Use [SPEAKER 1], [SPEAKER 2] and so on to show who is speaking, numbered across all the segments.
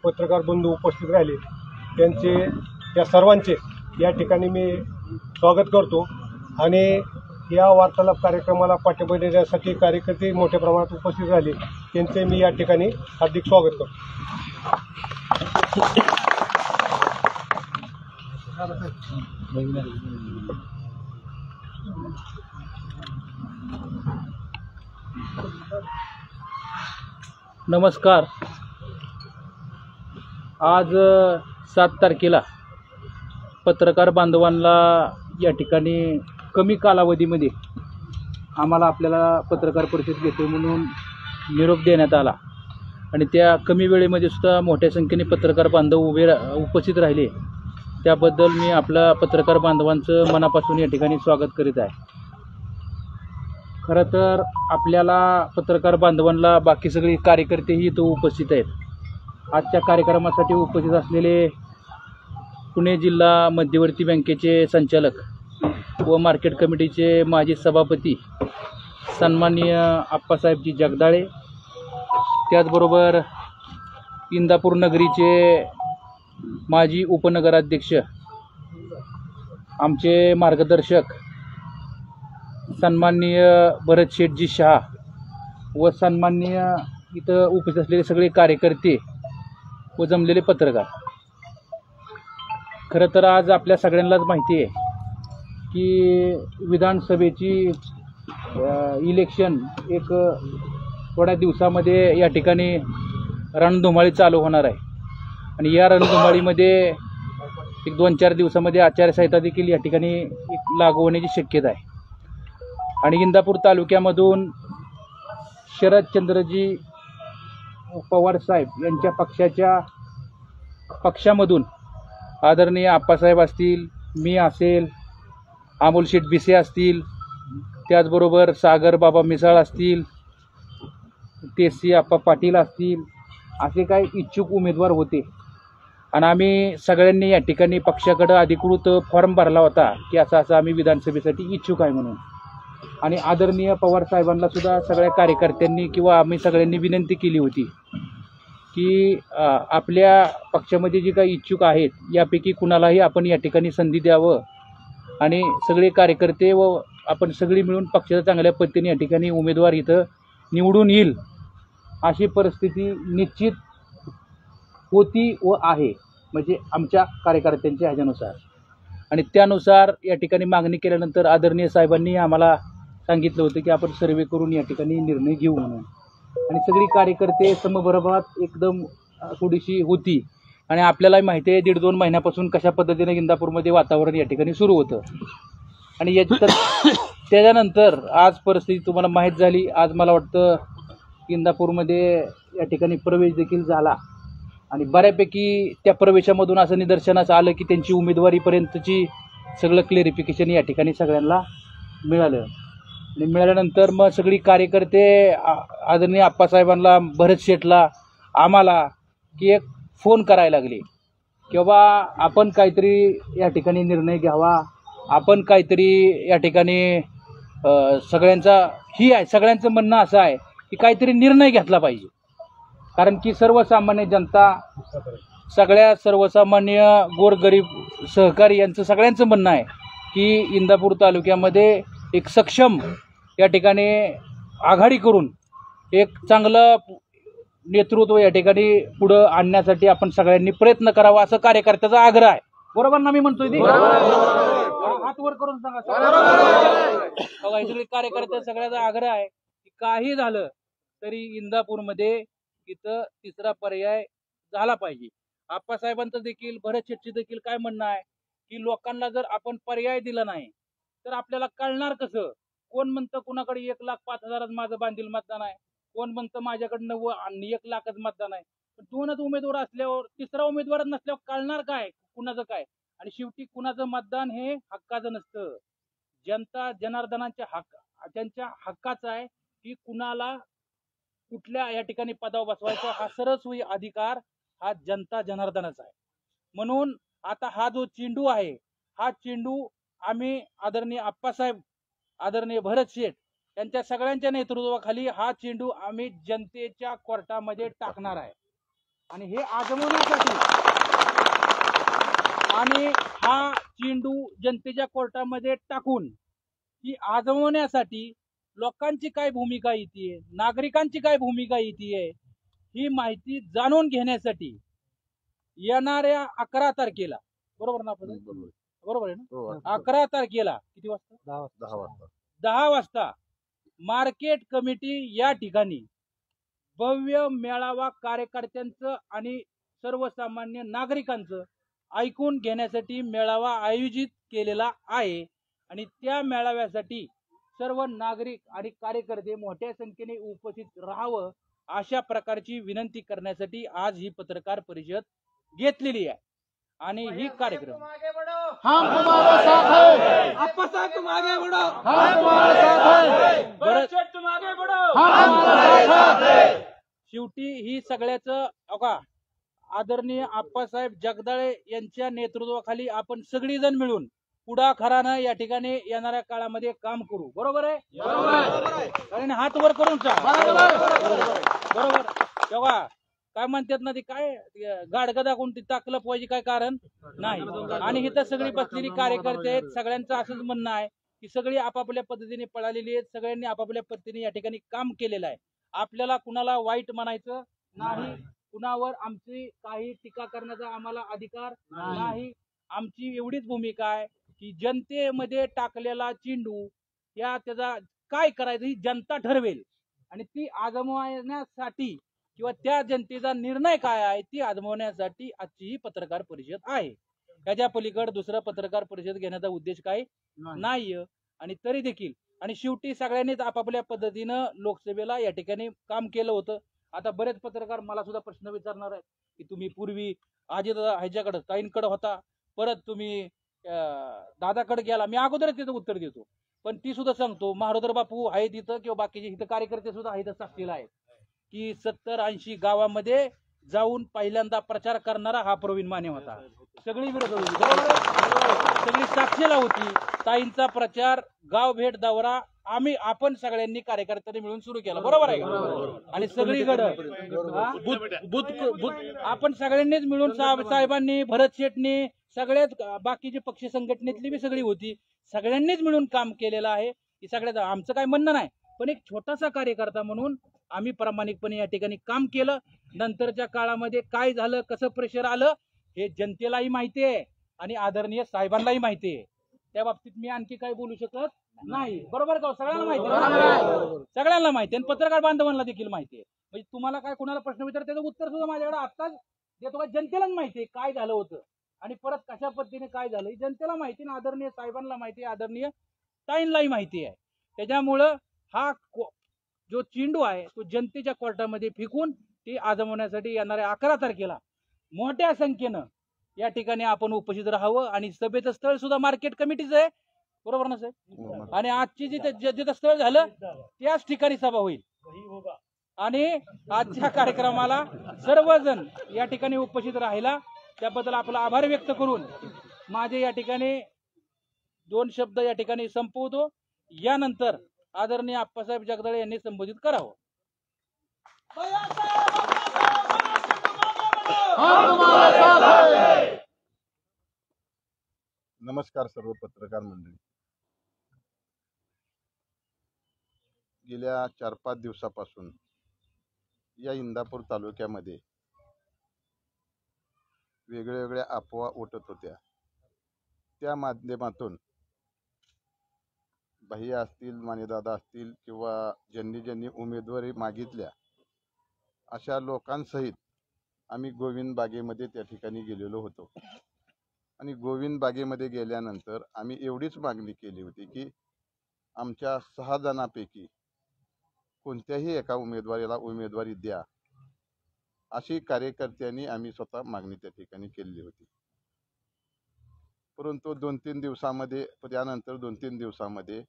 [SPEAKER 1] पत्रकार बंधू उपस्थित राहिले त्यांचे त्या सर्वांचे या ठिकाणी मी स्वागत करतो आणि या वार्तालाप कार्यक्रमाला पाठिंबा देण्यासाठी कार्यकर्ते मोठ्या प्रमाणात उपस्थित राहिले त्यांचे मी या ठिकाणी हार्दिक स्वागत करतो।
[SPEAKER 2] नमस्कार। आज 7 तारखेला पत्रकार बांधवांना या ठिकाणी कमी कालावधीमध्ये आम्हाला आपल्याला पत्रकार परिषद घेतो म्हणून निरोप देण्यात आला आणि त्या कमी वेळेमध्ये सुद्धा मोठ्या संख्येने पत्रकार बांधव उपस्थित राहिले। त्याबद्दल मी आपल्या पत्रकार बांधवांचं मनापासून या ठिकाणी स्वागत करीत आहे। खरं तर आपल्याला पत्रकार बांधवांना बाकी सगळे कार्यकर्तेही इथं उपस्थित आहेत। आजच्या कार्यक्रमासाठी उपस्थित असलेले पुणे जिल्हा मध्यवर्ती बँकेचे संचालक व मार्केट कमिटीचे माजी सभापती सन्माननीय आप्पासाहेबजी जगदाळे, त्याचबरोबर इंदापूर नगरीचे माजी उपनगराध्यक्ष आमचे मार्गदर्शक सन्माननीय भरत शेठजी शहा व सन्माननीय इथं उपस्थित असलेले सगळे कार्यकर्ते व जमलेले पत्रकार। खरं तर आज आपल्या सगळ्यांनाच माहिती आहे की विधानसभेची इलेक्शन एक थोड्या दिवसामध्ये या ठिकाणी रणधुमाळी चालू होणार आहे आणि या रणधुमाळीमध्ये एक 2-4 दिवसामध्ये आचारसंहिता देखील या ठिकाणी लागू होण्याची शक्यता आहे आणि इंदापूर तालुक्यामधून शरदचंद्रजी पवार साहेब यांच्या पक्षामधून आदरणीय आप्पासाहेब असतील, मी असेल, अमोल शेठ बिसे असतील, त्याचबरोबर सागर बाबा मिसाळ असतील, तेसी आप्पा पाटील असतील, असे काही इच्छुक उमेदवार होते आणि आम्ही सगळ्यांनी या ठिकाणी पक्षाकडे अधिकृत फॉर्म भरला होता की असं आम्ही विधानसभेसाठी इच्छुक आहे म्हणून। आणि आदरणीय पवार साहेबांना सुद्धा सगळ्या कार्यकर्त्यांनी किंवा आम्ही सगळ्यांनी विनंती केली होती की आपल्या पक्षामध्ये जे काही इच्छुक आहेत यापैकी कुणालाही आपण या ठिकाणी संधी द्यावं आणि सगळे कार्यकर्ते व आपण सगळी मिळून पक्षाचा चांगल्या पद्धतीने या ठिकाणी उमेदवार इथं निवडून येईल अशी परिस्थिती निश्चित होती व आहे, म्हणजे आमच्या कार्यकर्त्यांच्या ह्याच्यानुसार। आणि त्यानुसार या ठिकाणी मागणी केल्यानंतर आदरणीय साहेबांनी आम्हाला सांगितलं होतं की आपण सर्वे करून या ठिकाणी निर्णय घेऊ म्हणून। आणि सगळी कार्यकर्ते समबरोबरात एकदम थोडीशी होती आणि आपल्यालाही माहिती आहे 1.5-2 महिन्यापासून कशा पद्धतीने इंदापूरमध्ये वातावरण या ठिकाणी सुरू होतं आणि त्याच्यानंतर आज परिस्थिती तुम्हाला माहीत झाली। आज मला वाटतं इंदापूरमध्ये या ठिकाणी प्रवेश देखील झाला आणि बऱ्यापैकी त्या प्रवेशामधून असं निदर्शनास आलं की त्यांची उमेदवारीपर्यंतची सगळं क्लेरिफिकेशन या ठिकाणी सगळ्यांना मिळालं आणि मिळाल्यानंतर मग सगळी कार्यकर्ते आदरणीय आप्पासाहेबांना, भरत शेठला, आम्हाला की एक फोन करायला लागले की बाबा आपण काहीतरी या ठिकाणी निर्णय घ्यावा, आपण काहीतरी या ठिकाणी सगळ्यांचं म्हणणं असं आहे की काहीतरी निर्णय घेतला पाहिजे। कारण की सर्वसामान्य जनता, सगळ्या सर्वसामान्य गोरगरीब सहकारी यांचं सगळ्यांचं म्हणणं आहे की इंदापूर तालुक्यामध्ये एक सक्षम या ठिकाणी आघाडी करून एक चांगलं नेतृत्व या ठिकाणी पुढं आणण्यासाठी आपण सगळ्यांनी प्रयत्न करावा असं कार्यकर्त्याचा आग्रह आहे। बरोबर ना? मी म्हणतोय ते हात वर करून सांगा सगळे कार्यकर्ते, सगळ्याचा आग्रह आहे की काही झालं तरी इंदापूरमध्ये इथं तिसरा पर्याय झाला पाहिजे। आप्पासाहेबांचं देखील, भरत शेठचं देखील काय म्हणणं आहे की लोकांना जर आपण पर्याय दिला नाही तर आपल्याला कळणार कसं? कोण म्हणतं कुणाकडे 1,05,000 माझं बांधील मतदान आहे, कोण म्हणतं माझ्याकडनं 1 लाखच मतदान आहे। पण 2च उमेदवार असल्यावर तिसरा उमेदवार नसल्यावर कळणार काय कुणाचं काय? आणि शेवटी कुणाचं मतदान हे हक्काचं नसतं, जनता जनार्दनांच्या त्यांच्या हक्काचं आहे की कुणाला कुठल्या या ठिकाणी पदावर बसवायचा हा सर्वस्वी अधिकार हा जनता जनार्दनाचा आहे। म्हणून आता हा जो चेंडू आहे हा चेंडू आम्ही आदरणीय आप्पासाहेब, आदरणीय भरत शेठ यांच्या सगळ्यांच्या नेतृत्वाखाली हा चेंडू आम्ही जनतेच्या कोर्टामध्ये टाकणार आहे। आणि हे आजमवण्यासाठी आणि हा चेंडू जनतेच्या कोर्टामध्ये टाकून ही आजमवण्यासाठी लोकांची काय भूमिका येते, नागरिकांची काय भूमिका येते, ही माहिती जाणून घेण्यासाठी येणाऱ्या 11 तारखेला, बरोबर ना आपण? बरोबर आहे ना? 11 तारखेला किती वाजता?
[SPEAKER 3] 10 वाजता
[SPEAKER 2] 10 वाजता मार्केट कमिटी या ठिकाणी भव्य मेळावा कार्यकर्त्यांचं आणि सर्वसामान्य नागरिकांचं ऐकून घेण्यासाठी मेळावा आयोजित केलेला आहे आणि त्या मेळाव्यासाठी सर्व नागरिक आणि कार्यकर्ते मोठ्या संख्येने उपस्थित राहावं अशा प्रकारची विनंती करण्यासाठी आज ही पत्रकार परिषद घेतलेली आहे. आणि ही कार्यक्रम शेवटी ही सगळ्याचं अगा आदरणीय आप्पासाहेब जगदाळे यांच्या नेतृत्वाखाली आपण सगळीजण मिळून पुढाकारानं या ठिकाणी येणाऱ्या काळामध्ये काम करू. बरोबर आहे? कारण हात वर करून बरोबर तेव्हा काय म्हणतात ना, ते काय गाडगदा कोणती टाकलं पाहिजे काय कारण नाही. आणि इथं सगळी बसलेली कार्यकर्ते आहेत, सगळ्यांचं असंच म्हणणं आहे की सगळी आपापल्या पद्धतीने पळालेली आहेत, सगळ्यांनी आपापल्या पद्धतीने या ठिकाणी काम केलेलं आहे. आपल्याला कुणाला वाईट म्हणायचं नाही, कुणावर आमची काही टीका करण्याचा आम्हाला अधिकार नाही. आमची एवढीच भूमिका आहे की जनतेमध्ये टाकलेला चेंडू या त्याचा काय करायचं ही जनता ठरवेल आणि ती आजमावण्यासाठी किंवा त्या जनतेचा निर्णय काय आहे ती आजमावण्यासाठी आजची ही पत्रकार परिषद आहे. त्याच्या पलीकडे दुसरं पत्रकार परिषद घेण्याचा उद्देश काही नाहीये. आणि तरी देखील आणि शेवटी सगळ्यांनीच आपापल्या पद्धतीनं लोकसभेला या ठिकाणी काम केलं होतं. आता बरेच पत्रकार मला सुद्धा प्रश्न विचारणार आहेत की तुम्ही पूर्वी अजित ह्याच्याकडे ताईंकडे होता, परत तुम्ही दादाकडे गेला. मी अगोदरच तिथं उत्तर देतो, पण ती सुद्धा सांगतो महारोदर बापू आहे तिथं किंवा बाकीचे इथं कार्यकर्ते सुद्धा आहे तिथं साक्षीला आहेत की 70-80 गावामध्ये जाऊन पहिल्यांदा प्रचार करणारा हा प्रवीण माने होता. सगळी विरोध होती, सगळी साक्षीला होती. ताईंचा प्रचार गाव भेट दौरा आपण सगळ्यांनी कार्यकर्त्यांनी मिळून सुरू केला. बरोबर आहे का? आणि सगळीकडे आपण सगळ्यांनीच मिळून साहेबांनी, भरत शेटनी, सगळ्याच बाकीचे पक्ष संघटनेतली बी सगळी होती, सगळ्यांनीच मिळून काम केलेलं आहे. की सगळ्यात आमचं काय म्हणणं नाही, पण एक छोटासा कार्यकर्ता म्हणून आम्ही प्रामाणिकपणे या ठिकाणी काम केलं. नंतरच्या काळामध्ये काय झालं, कसं प्रेशर आलं हे जनतेलाही माहिती आहे आणि आदरणीय साहेबांनाही माहिती आहे. त्या बाबतीत मी आणखी काही बोलू शकत नाही. बरोबर का? सगळ्यांना माहिती आहे, सगळ्यांना माहिती आहे आणि पत्रकार बांधवांना देखील माहिती आहे. म्हणजे तुम्हाला काय कुणाला प्रश्न विचार त्याचं उत्तर सुद्धा माझ्याकडे आत्ताच देतो का, जनतेलाच माहिती आहे काय झालं होतं आणि परत कशा पद्धतीने काय झालं हे जनतेला माहिती आहे, आदरणीय साहेबांना माहिती आहे, आदरणीय ताईंनाही माहिती आहे. त्याच्यामुळं हा जो चेंडू आहे तो जनतेच्या कोर्टामध्ये फेकून ती आजमावण्यासाठी येणाऱ्या 11 तारखेला मोठ्या संख्येनं या ठिकाणी आपण उपस्थित राहावं. आणि सभेचं स्थळ सुद्धा मार्केट कमिटीचं आहे, बरोबर ना साहेब? आणि आजची जिथं स्थळ झालं त्याच ठिकाणी सभा होईल आणि आजच्या कार्यक्रमाला सर्वजण या ठिकाणी उपस्थित राहिला त्याबद्दल आपला आभार व्यक्त करून माझे या ठिकाणी 2 शब्द या ठिकाणी संपवतो. यानंतर आदरणीय आप्पासाहेब जगदाळे यांनी संबोधित करावं.
[SPEAKER 3] नमस्कार सर्व पत्रकार मंडळी. गेल्या 4-5 दिवसापासून या इंदापूर तालुक्यामध्ये वेगळ्या अफवा उठत होत्या. त्या माध्यमातून भैया असतील, मानेदादा असतील किंवा ज्यांनी उमेदवारी मागितल्या अशा लोकांसहित आम्ही गोविंद बागेमध्ये त्या ठिकाणी गेलेलो होतो. आणि गोविंद बागेमध्ये गेल्यानंतर आम्ही एवढीच मागणी केली होती की आमच्या 6 जणांपैकी कोणत्याही एका उमेदवारीला उमेदवारी द्या, अशी कार्यकर्त्यांनी आम्ही स्वतः मागणी त्या ठिकाणी केली होती. परंतु 2-3 दिवसामध्ये त्यानंतर 2-3 दिवसामध्ये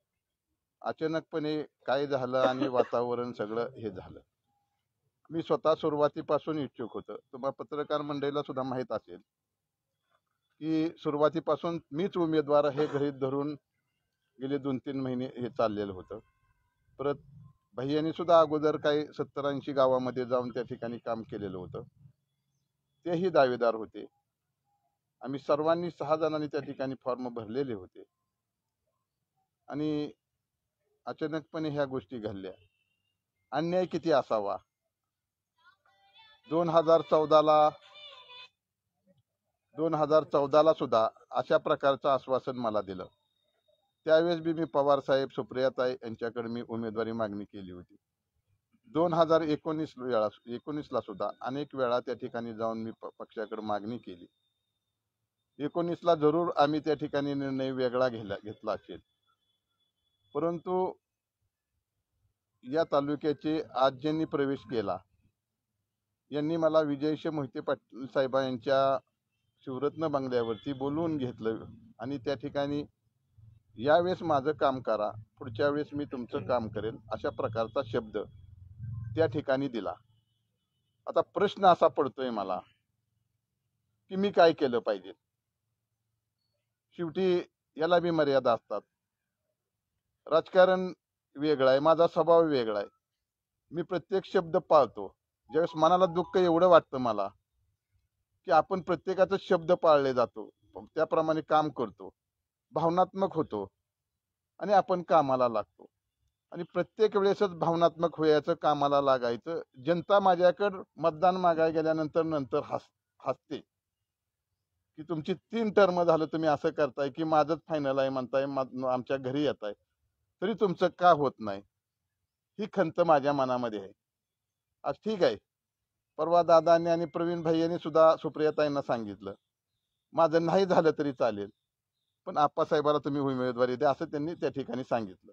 [SPEAKER 3] अचानकपणे काय झालं आणि वातावरण सगळं हे झालं. मी स्वतः सुरुवातीपासून इच्छुक होतो. तुम्हाला पत्रकार मंडळीला सुद्धा माहीत असेल की सुरुवातीपासून मीच उमेदवार हे गृहीत धरून गेले 2-3 महिने हे चाललेलं होतं. परत भैयांनी सुद्धा अगोदर काही 70-80 गावामध्ये जाऊन त्या ठिकाणी काम केलेलं होतं. तेही दावेदार होते. आम्ही सर्वांनी 6 जणांनी त्या ठिकाणी फॉर्म भरलेले होते आणि अचानकपणे ह्या गोष्टी घडल्या. अन्याय किती असावा. 2014ला सुद्धा अशा प्रकारचं आश्वासन मला दिलं. त्यावेळेस बी मी पवार साहेब, सुप्रियाताई यांच्याकडे मी उमेदवारी मागणी केली होती. 2019ला सुद्धा अनेक वेळा त्या ठिकाणी जाऊन मी पक्षाकडे मागणी केली. 19ला जरूर आम्ही त्या ठिकाणी निर्णय वेगळा घेतला असेल, परंतु या तालुक्याचे आज ज्यांनी प्रवेश केला यांनी मला विजयशी मोहिते पाटील साहेबांच्या शिवरत्न बंगल्यावरती बोलवून घेतलं आणि त्या ठिकाणी यावेळेस माझं काम करा, पुढच्या वेळेस मी तुमचं काम करेल, अशा प्रकारचा शब्द त्या ठिकाणी दिला. आता प्रश्न असा पडतोय मला की मी काय केलं पाहिजे. शेवटी याला बी मर्यादा असतात. राजकारण वेगळं आहे, माझा स्वभाव वेगळा आहे. मी प्रत्येक शब्द पाळतो. ज्यावेळेस मनाला दुःख एवढं वाटतं मला की आपण प्रत्येकाचा शब्द पाळले जातो, त्याप्रमाणे काम करतो, भावनात्मक होतो आणि आपण कामाला लागतो. आणि प्रत्येक वेळेसच भावनात्मक व्हायचं, कामाला लागायचं. जनता माझ्याकडं मतदान मागायला गेल्यानंतर हसते की तुमची 3 टर्म झालं, तुम्ही असं करताय की माझंच फायनल आहे म्हणताय, आमच्या घरी येताय, तरी तुमचं का होत नाही, ही खंत माझ्या मनामध्ये आहे. आज ठीक आहे, परवा दादांनी आणि प्रवीण भाईंनी सुद्धा सुप्रियाताईंना सांगितलं माझं नाही झालं तरी चालेल, पण आप्पासाहेबाला तुम्ही उमेदवारी द्या, असं त्यांनी त्या ठिकाणी सांगितलं.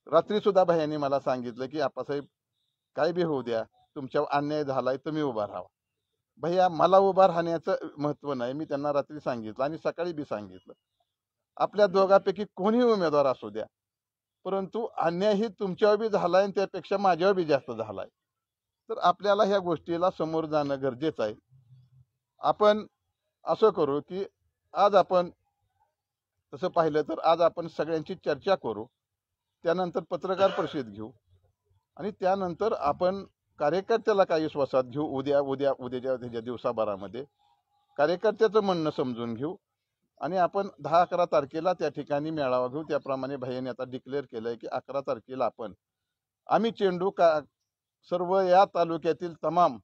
[SPEAKER 3] रात्री सुद्धा भाईंनी मला सांगितलं की आप्पासाहेब काय बी होऊ द्या, तुमच्यावर अन्याय झालाय, तुम्ही उभा राहा. भैया मला उभा राहण्याचं महत्व नाही, मी त्यांना रात्री सांगितलं आणि सकाळी बी सांगितलं. आपल्या दोघांपैकी कोणीही उमेदवार असू द्या, परंतु अन्याय ही तुमच्यावर बी झालाय आणि त्यापेक्षा माझ्यावर बी जास्त झालाय. तर आपल्याला ह्या गोष्टीला समोर जाणं गरजेचं आहे. आपण असं करू की आज आपण तसं पाहिलं तर आज आपण सगळ्यांची चर्चा करू, त्यानंतर पत्रकार परिषद घेऊ आणि त्यानंतर आपण कार्यकर्त्याला काही विश्वासात घेऊ. उद्याच्या दिवसाभरामध्ये कार्यकर्त्याचं म्हणणं समजून घेऊ आणि आपण 10-11 तारखेला त्या ठिकाणी मेळावा घेऊ. त्याप्रमाणे भाईंनी आता डिक्लेअर केलंय की 11 तारखेला आम्ही चेंडू सर्व या तालुक्यातील तमाम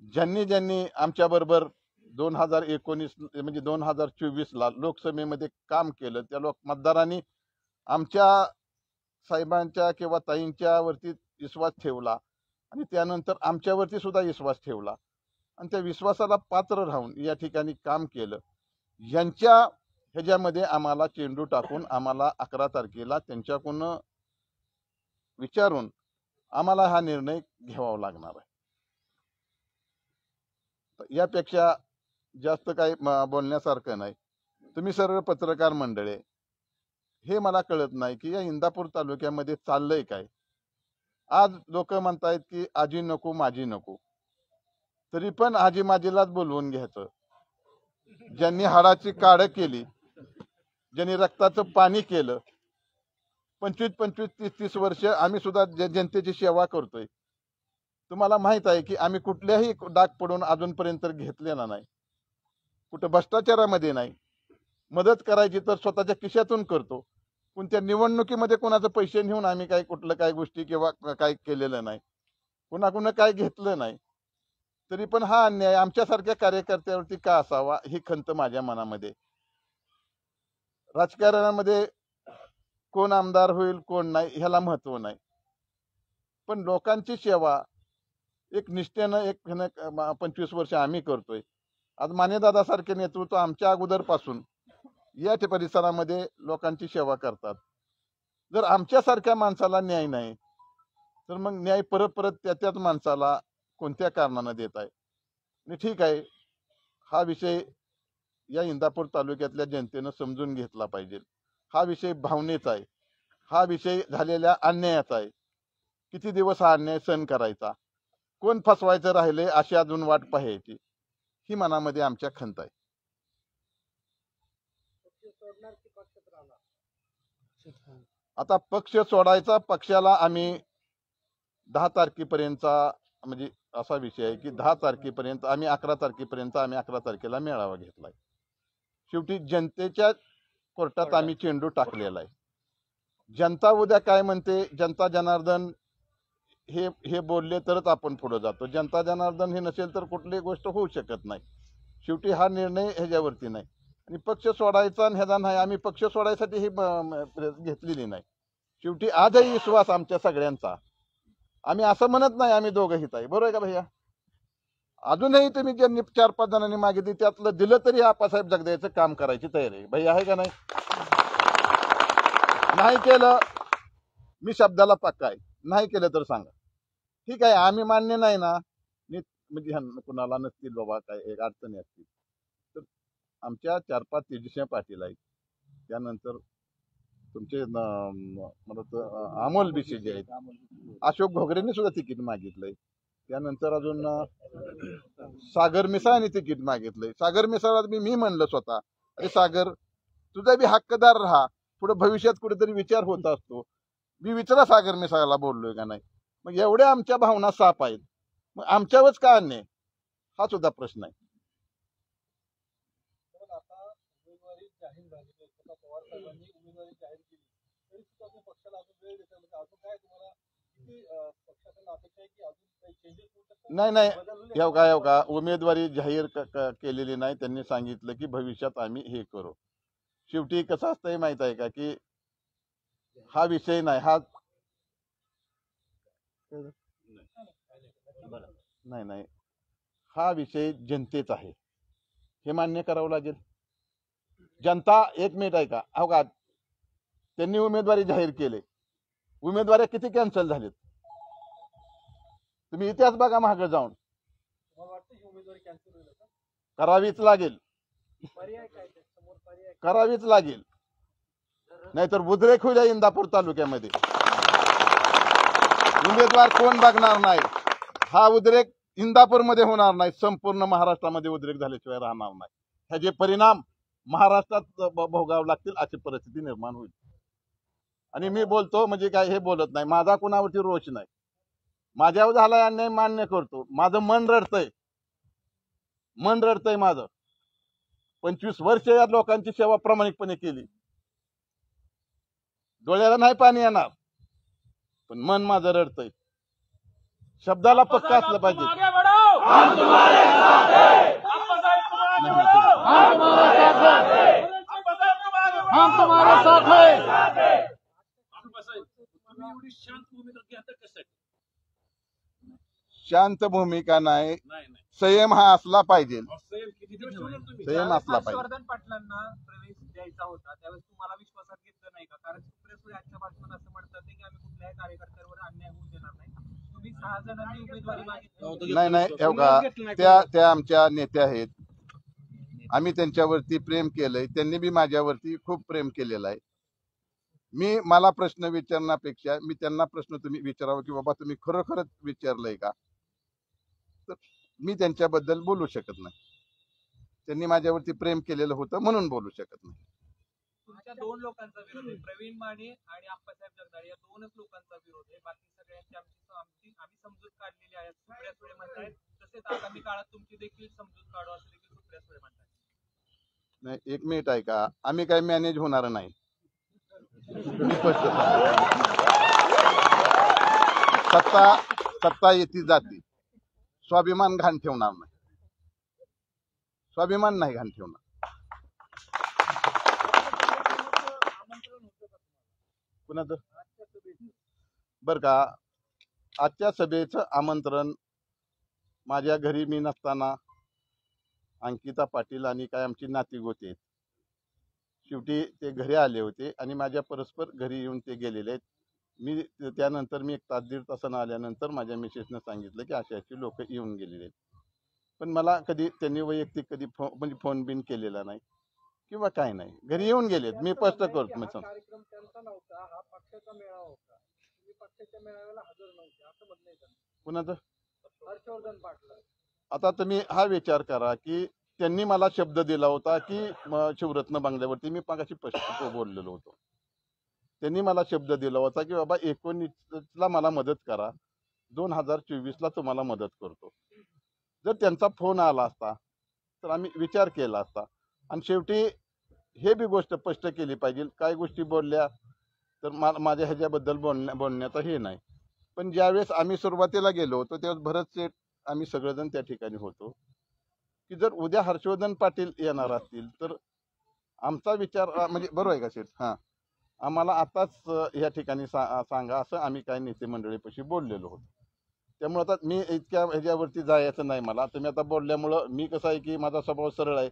[SPEAKER 3] ज्यांनी आमच्याबरोबर 2019 म्हणजे 2024ला लोकसभेमध्ये काम केलं, त्या मतदारांनी आमच्या साहेबांच्या किंवा ताईंच्या वरती विश्वास ठेवला आणि त्यानंतर आमच्यावरती सुद्धा विश्वास ठेवला आणि त्या विश्वासाला पात्र राहून या ठिकाणी काम केलं. यांच्या ह्याच्यामध्ये आम्हाला चेंडू टाकून आम्हाला 11 तारखेला त्यांच्याकडून विचारून आम्हाला हा निर्णय घ्यावा लागणार आहे. यापेक्षा जास्त काही बोलण्यासारखं नाही. तुम्ही सर्व पत्रकार मंडळी, हे मला कळत नाही की या इंदापूर तालुक्यामध्ये चाललंय काय. आज लोक म्हणतायत की आजी नको माझी नको, तरी पण आजी माझीलाच बोलवून घ्यायचं. ज्यांनी हाडाची काढ केली, ज्यांनी रक्ताचं पाणी केलं, 25-25, 30-30 वर्ष आम्ही सुद्धा जनतेची सेवा करतोय. तुम्हाला माहित आहे की आम्ही कुठल्याही डाग पडून अजूनपर्यंत घेतलेला नाही, कुठं भ्रष्टाचारामध्ये नाही. मदत करायची तर स्वतःच्या खिशातून करतो, पण त्या निवडणुकीमध्ये कोणाचे पैसे नेऊन आम्ही काय गोष्टी किंवा काय केलेलं नाही, कुणाकुणा काय घेतलं नाही. तरी पण हा अन्याय आमच्यासारख्या कार्यकर्त्यावरती का असावा, ही खंत माझ्या मनामध्ये. राजकारणामध्ये कोण आमदार होईल कोण नाही ह्याला महत्व नाही, पण लोकांची सेवा एक निष्ठेनं 25 वर्ष आम्ही करतोय. आज मानेदादासारखे नेतृत्व आमच्या अगोदरपासून या परिसरामध्ये लोकांची सेवा करतात. जर आमच्यासारख्या माणसाला न्याय नाही तर मग न्याय परत त्याच माणसाला कोणत्या कारणानं देत आहे. आणि ठीक आहे, हा विषय या इंदापूर तालुक्यातल्या जनतेनं समजून घेतला पाहिजे. हा विषय भावनेचा आहे, हा विषय झालेल्या अन्यायाचा आहे. किती दिवस हा अन्याय सहन करायचा, कोण फसवायचं राहिले अशी अजून वाट पाहायची, ही मनामध्ये आमच्या खंत आहे. आता पक्ष सोडायचा, पक्षाला आम्ही 10 तारखेपर्यंतचा म्हणजे असा विषय आहे की 10 तारखेपर्यंत आम्ही 11 तारखेपर्यंत आम्ही 11 तारखेला मेळावा घेतलाय. शेवटी जनतेच्या कोर्टात आम्ही चेंडू टाकलेला आहे. जनता उद्या काय म्हणते, जनता जनार्दन हे बोलले तरच आपण पुढे जातो. जनता जनार्दन हे नसेल तर कुठलीही गोष्ट होऊ शकत नाही. शेवटी हा निर्णय ह्याच्यावरती नाही आणि पक्ष सोडायचा आणि ह्याचा नाही. आम्ही पक्ष सोडायसाठी ही घेतलेली नाही. शेवटी आजही विश्वास आमच्या सगळ्यांचा. आम्ही असं म्हणत नाही आम्ही दोघं हित आहे, बरोबर आहे का भैया? अजूनही तुम्ही ज्यांनी 4-5 जणांनी मागितली त्यातलं दिलं तरी आप्पासाहेब जगदायचं काम करायची तयारी आहे. भैया आहे का नाही? नाही केलं मी शब्दाला पक्का आहे. नाही केलं तर सांगा, ठीक आहे. आम्ही मान्य नाही ना, म्हणजे कुणाला नसतील बाबा काय एक अडचणी असतील तर आमच्या 4-5 तेजस्वी पाटील आहेत. त्यानंतर तुमचे मला अमोल बिसे जे आहेत, अशोक घोगरेंनी सुद्धा तिकीट मागितलंय. त्यानंतर अजून सागर मिसाळने तिकीट मागितलंय. सागर मिसाळला मी म्हणलं स्वतः, अरे सागर तुझा बी हक्कदार राहा, पुढे भविष्यात कुठेतरी विचार होत असतो. मी विचारा सागर मिसाळला बोललोय का नाही. मग एवढ्या आमच्या भावना साफ आहेत, मग आमच्यावरच का अन्याय, हा सुद्धा प्रश्न आहे. नाही एवढा उमेदवारी जाहीर केलेली नाही. त्यांनी सांगितलं की भविष्यात आम्ही हे करू. शेवटी कसं असतंय माहित आहे का की हा विषय नाही, हा नाही हा विषय जनतेचा आहे, हे मान्य करावं लागेल. जनता एक मिनिट आहे का, हो का, त्यांनी उमेदवारी जाहीर केले, उमेदवारी किती कॅन्सल झालेत तुम्ही इतिहास बघा मागे जाऊन. करावीच लागेल, करावीच लागेल, नाहीतर बुद्रेक होईल इंदापूर तालुक्यामध्ये. उमेदवार कोण बघणार नाही, हा उद्रेक इंदापूरमध्ये होणार नाही, संपूर्ण महाराष्ट्रामध्ये उद्रेक झाल्याशिवाय राहणार नाही. ह्याचे परिणाम महाराष्ट्रात भोगावे लागतील अशी परिस्थिती निर्माण होईल. आणि मी बोलतो म्हणजे काय हे बोलत नाही, माझा कुणावरती रोष नाही. माझ्यावर झालाय अन्याय मान्य करतो. माझं मन रडतंय माझं. 25 वर्ष या लोकांची सेवा प्रामाणिकपणे केली. डोळ्याला नाही पाणी येणार, पण मन माझं रडतंय. शब्दाला पक्का असलं पाहिजे. शांत भूमिका नाही, संयम हा असला पाहिजे. संयम असला पाहिजे.
[SPEAKER 4] हर्षवर्धन पाटलांना प्रवेश द्यायचा होता त्यावेळेस तुम्हाला विश्वासात घेतलं नाही का? कारण सुप्रिया सुळे आजच्या बातमीत असं म्हणतात की आम्ही कुठल्याही कार्यकर्त्यावर अन्याय होऊ देणार नाही. तुम्ही 6 जणांनी उमेदवारी मागितली.
[SPEAKER 3] नाही त्या आमच्या नेत्या आहेत. आम्ही त्यांच्यावरती प्रेम केलंय, त्यांनी बी माझ्यावरती खूप प्रेम केलेलं आहे. मला प्रश्न विचारण्यापेक्षा मी त्यांना प्रश्न तुम्ही विचारावा की बाबा तुम्ही खरोखरच विचारलंय का, तर मी त्यांच्याबद्दल बोलू शकत नाही. त्यांनी माझ्यावरती प्रेम केलेलं होतं म्हणून बोलू शकत नाही.
[SPEAKER 4] तुमच्या 2 लोकांचा विरोध आहे, प्रवीण माने आणि आप्पासाहेब जगदाळे या 2च लोकांचा विरोध आहे. बाकी सगळ्यांची आम्ही समजूत काढलेली आहे. सुप्रिया सुळे म्हणतायत तसेच आगामी काळात तुमची देखील समजूत काढू असं देखील सुप्रिया सुळे म्हणतात.
[SPEAKER 3] नाही, एक मिनिट आहे का, आम्ही काही मॅनेज होणार नाही. सत्ता येती जाती, स्वाभिमान घाण ठेवणार नाही. स्वाभिमान नाही घाण ठेवणार. कुणाचं बर का, आजच्या सभेचं आमंत्रण माझ्या घरी मी नसताना अंकिता पाटील आणि काय आमची नातीगोती आहेत, शेवटी ते घरी आले होते आणि माझ्या परस्पर घरी येऊन ते गेलेले आहेत. मी त्यानंतर मी 1 तास 1.5 तासानं आल्यानंतर माझ्या मिसेसनं सांगितलं की अशी लोक येऊन गेलेले आहेत. पण मला कधी त्यांनी वैयक्तिक कधी म्हणजे फोन बिन केलेला नाही किंवा काय नाही, घरी येऊन गेलेत. मी स्पष्ट करतो.
[SPEAKER 1] कार्यक्रम त्यांचा नव्हता, हा पक्षाचा मेळावा होता. तुम्ही पक्षाच्या मेळाव्याला हजर नव्हते असं म्हणणं आहे.
[SPEAKER 3] कुणाचं?
[SPEAKER 1] हर्षवर्धन पाटील.
[SPEAKER 3] आता तुम्ही हा विचार करा की त्यांनी मला शब्द दिला होता की शिवरत्न बंगल्यावरती मी मागाशी स्पष्ट बोललेलो होतो. त्यांनी मला शब्द दिला होता की बाबा 19ला मला मदत करा, 2024ला तुम्हाला मदत करतो. जर त्यांचा फोन आला असता तर आम्ही विचार केला असता. आणि शेवटी हे बी गोष्ट स्पष्ट केली पाहिजे. काय गोष्टी बोलल्या तर माझ्या ह्याच्याबद्दल बोलण्याचं हे नाही. पण ज्यावेळेस आम्ही सुरुवातीला गेलो होतो त्यावेळेस भरत शेठ आम्ही सगळेजण त्या ठिकाणी होतो की जर उद्या हर्षवर्धन पाटील येणार असतील तर आमचा विचार म्हणजे बरोबर आहे का शेठ? हां, आम्हाला आताच या ठिकाणी सांगा असं आम्ही काही नेते मंडळीपाशी बोललेलो होतो. त्यामुळे आता मी इतक्या ह्याच्यावरती जायचं नाही मला. तुम्ही आता बोलल्यामुळं मी कसं आहे की माझा स्वभाव सरळ आहे.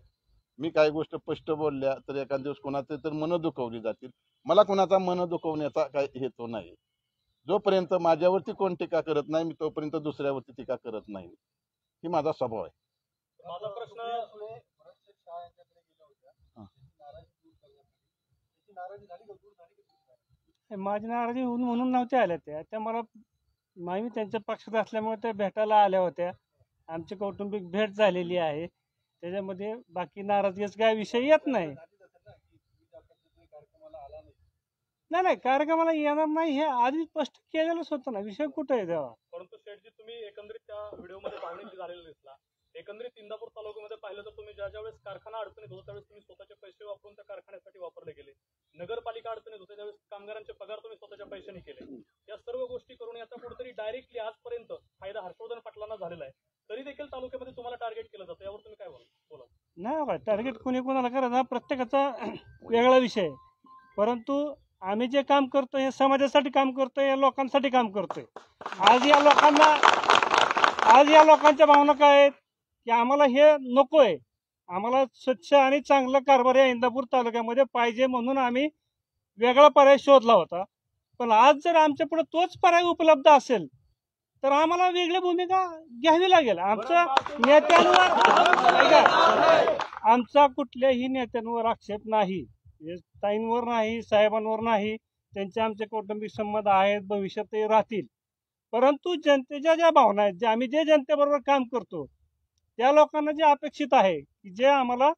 [SPEAKER 3] मी काही गोष्ट स्पष्ट बोलल्या तर एखाद दिवस कोणाचे तर मनं दुखवली जातील. मला कोणाचा मन दुखवण्याचा काही हेतू नाही. जोपर्यंत माझ्यावरती कोण टीका करत नाही मी तोपर्यंत दुसऱ्यावरती टीका करत नाही. ही माझा स्वभाव आहे.
[SPEAKER 4] माझा प्रश्न
[SPEAKER 5] माझी नाराजी होऊन म्हणून नव्हत्या आल्या त्या मला मी त्यांच्या पक्षात असल्यामुळे त्या भेटायला आल्या होत्या. आमची कौटुंबिक भेट झालेली आहे. त्याच्यामध्ये बाकी नाराजगीचा काय विषय येत नाही. नाही कार्यक्रमाला येणार नाही हे आधी स्पष्ट केलेलंच होतं ना. विषय कुठे आहे तेव्हा?
[SPEAKER 6] परंतु शेठजी तुम्ही एकंदरीत त्या व्हिडिओमध्ये भावनिक झालेला दिसला. एकंदरीत इंदापूर तालुक्यामध्ये पाहिलं तर तुम्ही ज्या वेळेस कारखाना अडचणीत होता त्यावेळेस तुम्ही स्वतःचे पैसे वापरून त्या कारखान्यासाठी वापरले गेले. नगरपालिका अडचणीत होते त्यावेळेस कामगारांचे पगार तुम्ही स्वतःच्या पैशाने केले. या सर्व गोष्टी करून याचा कुठेतरी डायरेक्टली आजपर्यंत फायदा हर्षवर्धन पाटलांना झालेला आहे. तरी देखील तालुक्यामध्ये तुम्हाला टार्गेट केलं जातं. यावर तुम्ही काय बोला?
[SPEAKER 5] नाही बघा, टार्गेट कोणी कोणाला करत हा प्रत्येकाचा वेगळा विषय आहे. परंतु आम्ही जे काम करतोय हे समाजासाठी काम करतोय, या लोकांसाठी काम करतोय. आज या लोकांच्या भावना काय आहेत की आम्हाला हे नकोय, आम्हाला स्वच्छ आणि चांगलं कारभार या इंदापूर तालुक्यामध्ये पाहिजे म्हणून आम्ही वेगळा पर्याय शोधला होता. पण आज जर आमच्या पुढे तोच पर्याय उपलब्ध असेल तर आम्हाला वेगळी भूमिका घ्यावी लागेल. आमच्या नेत्यांवर आमचा कुठल्याही नेत्यांवर आक्षेप नाही, ताईंवर नाही, साहेबांवर नाही. त्यांचे आमचे कौटुंबिक संबंध आहेत, भविष्यात ते राहतील. परंतु जनतेच्या ज्या भावना आहेत, जे आम्ही जे जनतेबरोबर काम करतो त्या लोकांना जे अपेक्षित आहे की जे आम्हाला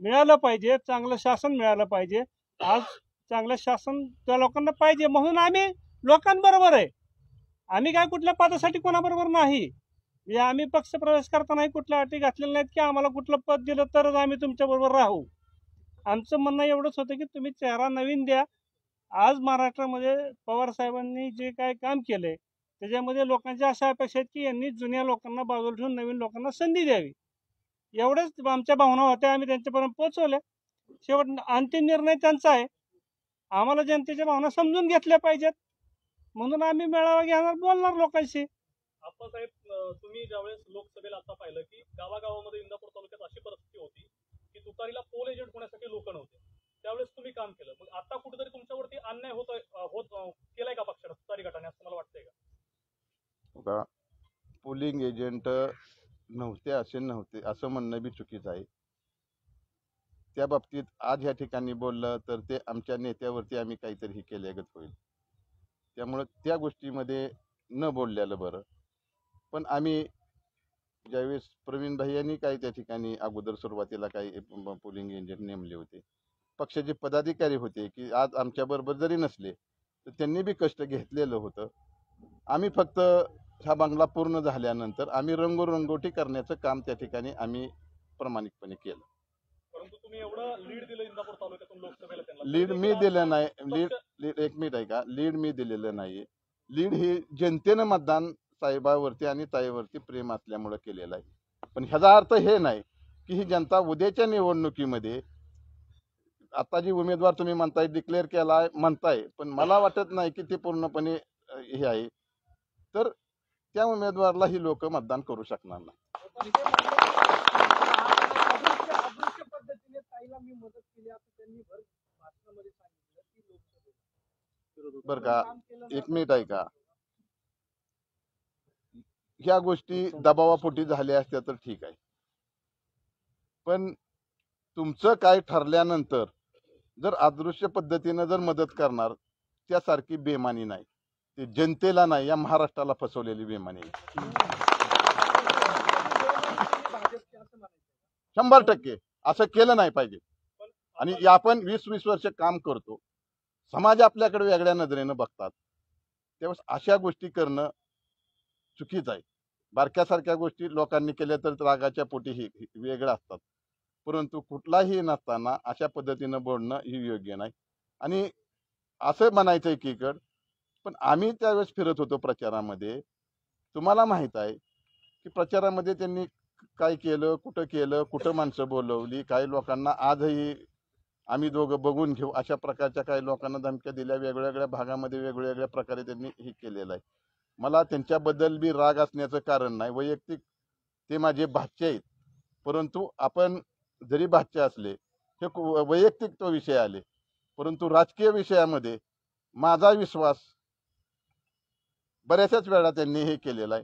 [SPEAKER 5] मिळालं पाहिजे, चांगलं शासन मिळालं पाहिजे. आज चांगलं शासन त्या लोकांना पाहिजे म्हणून आम्ही लोकांबरोबर आहे. आम्ही काय कुठल्या पदासाठी कोणाबरोबर नाही. आम्ही पक्ष प्रवेश करतानाही कुठल्या अटी घातलेल्या नाहीत की आम्हाला कुठलं पद दिलं तरच आम्ही तुमच्याबरोबर राहू. आमचं म्हणणं एवढंच होतं की तुम्ही चेहरा नवीन द्या. आज महाराष्ट्रामध्ये पवार साहेबांनी जे काय काम केलंय त्याच्यामध्ये लोकांच्या अशा अपेक्षा आहेत की यांनी जुन्या लोकांना बाजूला ठेवून नवीन लोकांना संधी द्यावी. एवढ्याच आमच्या भावना होत्या, आम्ही त्यांच्यापर्यंत पोहोचवल्या. शेवट अंतिम निर्णय त्यांचा आहे. आम्हाला जनतेच्या भावना समजून घेतल्या पाहिजेत म्हणून आम्ही मेळावा घेणार, बोलणार लोकांशी.
[SPEAKER 6] आप्पासाहेब, तुम्ही ज्यावेळेस लोकसभेला आता पाहिलं की गावागावामध्ये इंदापूर तालुक्यात अशी परिस्थिती होती की तुतारीला पोल एजंट होण्यासाठी लोक नव्हते. त्यावेळेस तुम्ही काम केलं. मग आता कुठेतरी तुमच्यावरती अन्याय केलाय का पक्षाने, तुतारी गटाने, असं मला वाटतंय का?
[SPEAKER 3] पोलिंग एजंट नव्हते असं म्हणणं बी चुकीचं आहे. त्या बाबतीत आज या ठिकाणी बोललं तर ते आमच्या नेत्यावरती आम्ही काहीतरी केल्यागत होईल. त्यामुळं त्या गोष्टीमध्ये न बोललेलं बरं. पण आम्ही ज्यावेळेस प्रवीण भैयांनी काही त्या ठिकाणी अगोदर सुरुवातीला काही पोलिंग एजंट नेमले होते, पक्षाचे पदाधिकारी होते की आज आमच्याबरोबर जरी नसले तर त्यांनी बी कष्ट घेतलेलं होतं. आम्ही फक्त हा बंगला पूर्ण झाल्यानंतर आम्ही रंगोटी करण्याचं काम त्या ठिकाणी आम्ही प्रामाणिकपणे केलं.
[SPEAKER 6] परंतु तुम्ही एवढं लीड दिलं इंदापूर तालुक्यातून लोकसभेला त्यांना.
[SPEAKER 3] लीड मी दिलं नाही. लीड एक मिनिट आहे का, लीड मी दिलेलं नाही. लीड ही जनतेनं मतदान साहेबावरती आणि ताईवरती प्रेम असल्यामुळे केलेलं आहे. पण ह्याचा अर्थ हे नाही की ही जनता उद्याच्या निवडणुकीमध्ये आता जी उमेदवार तुम्ही म्हणताय डिक्लेअर केला म्हणताय, पण मला वाटत नाही की ते पूर्णपणे हे आहे. तर त्या उमेदवाराला ही लोक मतदान करू शकणार नाही. बर का, एक मिनिट आहे का, ह्या गोष्टी दबावापोटी झाल्या असत्या तर ठीक आहे. पण तुमचं काय ठरल्यानंतर जर अदृश्य पद्धतीनं जर मदत करणार त्यासारखी बेमानी नाही. ते जनतेला नाही, या महाराष्ट्राला फसवलेली बेमानी आहे. 100% असं केलं नाही पाहिजे. आणि आपण 20-20 वर्ष काम करतो, समाज आपल्याकडे वेगळ्या नजरेनं बघतात, त्यावेळेस अशा गोष्टी करणं चुकीचं आहे. बारक्यासारख्या गोष्टी लोकांनी केल्या तर रागाच्या पोटी ही वेगळं असतात, परंतु कुठलाही नसताना अशा पद्धतीनं बोलणं ही योग्य नाही. आणि असं म्हणायचं एकीकड, पण आम्ही त्यावेळेस फिरत होतो प्रचारामध्ये. तुम्हाला माहीत आहे की प्रचारामध्ये त्यांनी काय केलं, कुठं माणसं बोलवली, काही लोकांना आजही आम्ही दोघं बघून घेऊ अशा प्रकारच्या काही लोकांना धमक्या दिल्या. वेगवेगळ्या भागामध्ये वेगवेगळ्या प्रकारे त्यांनी हे केलेलं आहे. मला त्यांच्याबद्दल बी राग असण्याचं कारण नाही. वैयक्तिक ते माझे भाचे आहेत, परंतु आपण जरी भाचे असले, हे वैयक्तिक तो विषय आले, परंतु राजकीय विषयामध्ये माझा विश्वास बऱ्याचशाच वेळा त्यांनी हे केलेला आहे.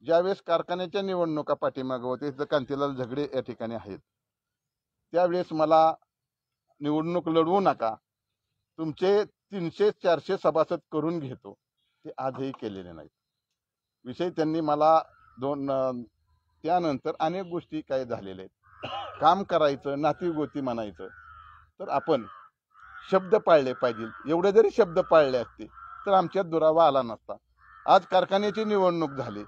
[SPEAKER 3] ज्यावेळेस कारखान्याच्या निवडणुका पाठीमागं होते, तर कांतीलाल झगडे या ठिकाणी आहेत, त्यावेळेस मला निवडणूक लढवू नका, तुमचे 300-400 सभासद करून घेतो, ते आजही केलेले नाहीत. विषय त्यांनी मला त्यानंतर अनेक गोष्टी काय झालेल्या आहेत. काम करायचं, नातीगोती म्हणायचं, तर आपण शब्द पाळले पाहिजे. एवढे जरी शब्द पाळले असते तर आमच्यात दुरावा आला नसता. आज कारखान्याची निवडणूक झाली,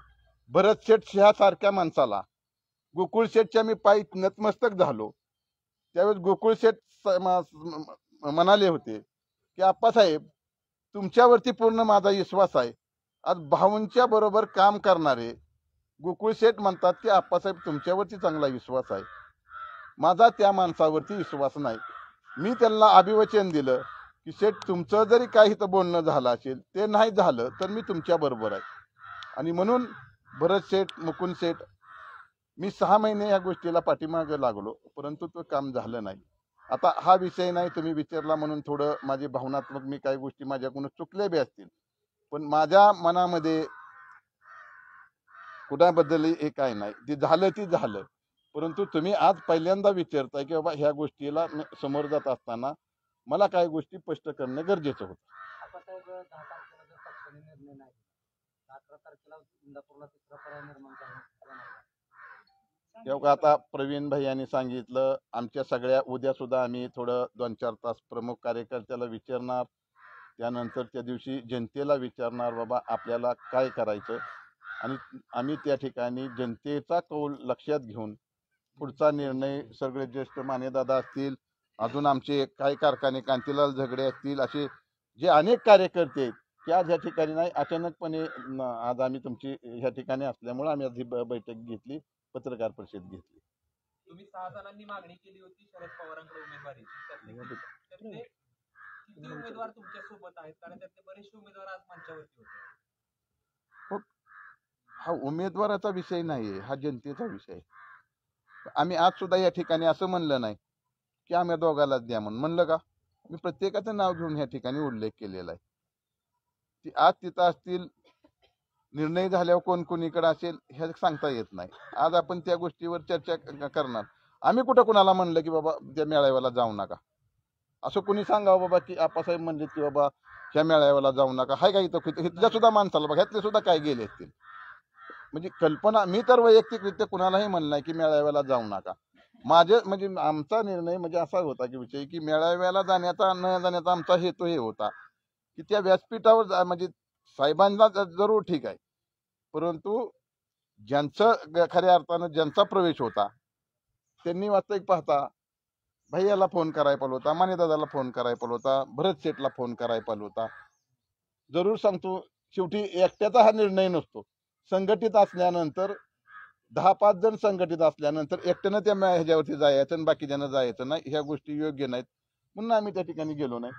[SPEAKER 3] भरत शेठ ह्यासारख्या माणसाला, गोकुळ शेठच्या मी पायी नतमस्तक झालो. त्यावेळेस गोकुळ शेठ म्हणाले होते की आप्पासाहेब, तुमच्यावरती पूर्ण माझा विश्वास आहे. आज भाऊंच्या बरोबर काम करणारे गोकुळ शेठ म्हणतात की आप्पासाहेब, तुमच्यावरती चांगला विश्वास आहे. माझा त्या माणसावरती विश्वास नाही. मी त्यांना अभिवचन दिलं की शेठ, तुमचं जरी काही तर बोलणं झालं असेल, ते नाही झालं तर मी तुमच्या बरोबर आहे. आणि म्हणून भरत शेठ, मुकुंद शेठ, मी 6 महिने या गोष्टीला पाठीमागे लागलो, परंतु तो काम झालं नाही. आता हा विषय नाही, तुम्ही विचारला म्हणून थोडं माझी भावनात्मक मी काही गोष्टी माझ्याकडून चुकल्या बी असतील, पण माझ्या मनामध्ये कुणाबद्दल हे काय नाही. ती झालं, परंतु तुम्ही आज पहिल्यांदा विचारताय की बाबा ह्या गोष्टीला समोर जात असताना मला काही गोष्टी स्पष्ट करणं गरजेचं होतं.
[SPEAKER 7] आप्पासाहेब 10 तारखेला जर पक्षाने निर्णय नाही, 11 तारखेला इंदापूरला तिसरा पर्याय निर्माण झाला नाही.
[SPEAKER 3] तेव्हा आता प्रवीण भाई यांनी सांगितलं, आमच्या सगळ्या उद्या सुद्धा आम्ही थोडं 2-4 तास प्रमुख कार्यकर्त्याला विचारणार, त्यानंतर त्या दिवशी जनतेला विचारणार, बाबा आपल्याला काय करायचं. आणि आम्ही त्या ठिकाणी जनतेचा कौल लक्षात घेऊन पुढचा निर्णय, सगळे ज्येष्ठ मानेदादा असतील, अजून आमचे काही कारखाने, कांतीलाल झगडे असतील, असे जे अनेक कार्यकर्ते आहेत, ते आज ह्या ठिकाणी नाही. अचानकपणे आज आम्ही तुमची ह्या ठिकाणी असल्यामुळे आम्ही आधी बैठक घेतली, पत्रकार परिषद घेतली.
[SPEAKER 4] तुम्ही 6 जणांनी मागणी केली होती शरद पवारांकडे उमेदवारीची, त्यातले किती उमेदवार तुमच्या सोबत आहेत? कारण त्यातले बरेचसे उमेदवार आज मंचावरती होते.
[SPEAKER 3] हा उमेदवाराचा विषय नाहीये, हा जनतेचा विषय आहे. आम्ही आज सुद्धा या ठिकाणी असं म्हणलं नाही की आम्ही दोघालाच द्या म्हणलं का? मी प्रत्येकाचं नाव घेऊन ह्या ठिकाणी उल्लेख केलेला आहे. ती आज तिथं असतील, निर्णय झाल्यावर कोण कोणीकडे असेल हे सांगता येत नाही. आज आपण त्या गोष्टीवर चर्चा करणार. आम्ही कुठं कुणाला म्हणलं की बाबा त्या मेळाव्याला जाऊ नका, असं कोणी सांगावं बाबा की आप्पासाहेब म्हणले की बाबा ह्या मेळाव्याला जाऊ नका? हाय का इथल्या सुद्धा माणसाला बघा, ह्यातले सुद्धा काय गेले असतील. म्हणजे कल्पना, मी तर वैयक्तिकरित्या कुणालाही म्हणलंय की मेळाव्याला जाऊ नका. माझे म्हणजे आमचा निर्णय म्हणजे असा होता की विषय की मेळाव्याला जाण्याचा न जाण्याचा आमचा हेतू हे होता की त्या व्यासपीठावर म्हणजे साहेबांना जरूर ठीक आहे, परंतु ज्यांचं खऱ्या अर्थानं ज्यांचा प्रवेश होता त्यांनी वास्तविक पाहता भैयाला फोन करायला पाहिजे होता, मानेदादाला फोन करायला पाहिजे होता, भरत शेठला फोन करायला पाहिजे होता. जरूर सांगतो, शेवटी एकट्याचा हा निर्णय नसतो. संघटित असल्यानंतर 10-5 जण संघटित असल्यानंतर एकट्यानं त्या ह्याच्यावरती जायचं आणि बाकीच्यांना जायचं नाही, ह्या गोष्टी योग्य नाहीत. म्हणून आम्ही त्या ठिकाणी गेलो नाही.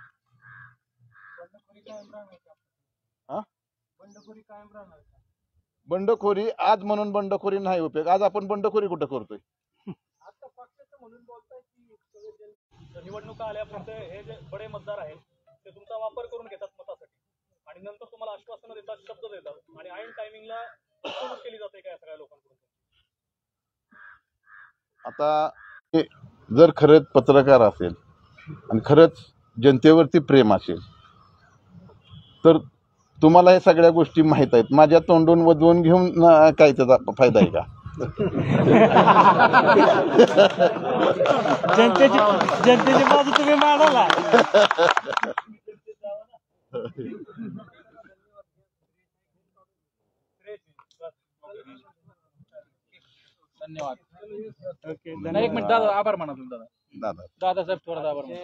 [SPEAKER 3] बंडखोरी आज म्हणून बंडखोरी नाही उपयोग. आज आपण बंडखोरी कुठं करतोय?
[SPEAKER 6] निवडणुका आल्यापर्यंत हे जे बडे मतदार आहेत ते तुमचा वापर करून घेतात मतासाठी, आणि नंतर तुम्हाला आश्वासनं देतात, शब्द देतात, आणि ऐन टायमिंगला फसवणूक केली जाते का या सगळ्या लोकांकडून?
[SPEAKER 3] आता जर खरंच पत्रकार असेल आणि खरंच जनतेवरती प्रेम असेल तर तुम्हाला हे सगळ्या गोष्टी माहीत आहेत. माझ्या तोंडून वधवून घेऊन काय त्याचा फायदा आहे का?
[SPEAKER 5] जनतेची बाजू तुम्ही मांडाला.
[SPEAKER 2] धन्यवाद.
[SPEAKER 5] ओके
[SPEAKER 2] नाही, एक मिनिट दादा, आभार माना तुम्ही दादा.
[SPEAKER 3] दादा
[SPEAKER 2] दादासाहेब थोडा आभार माना.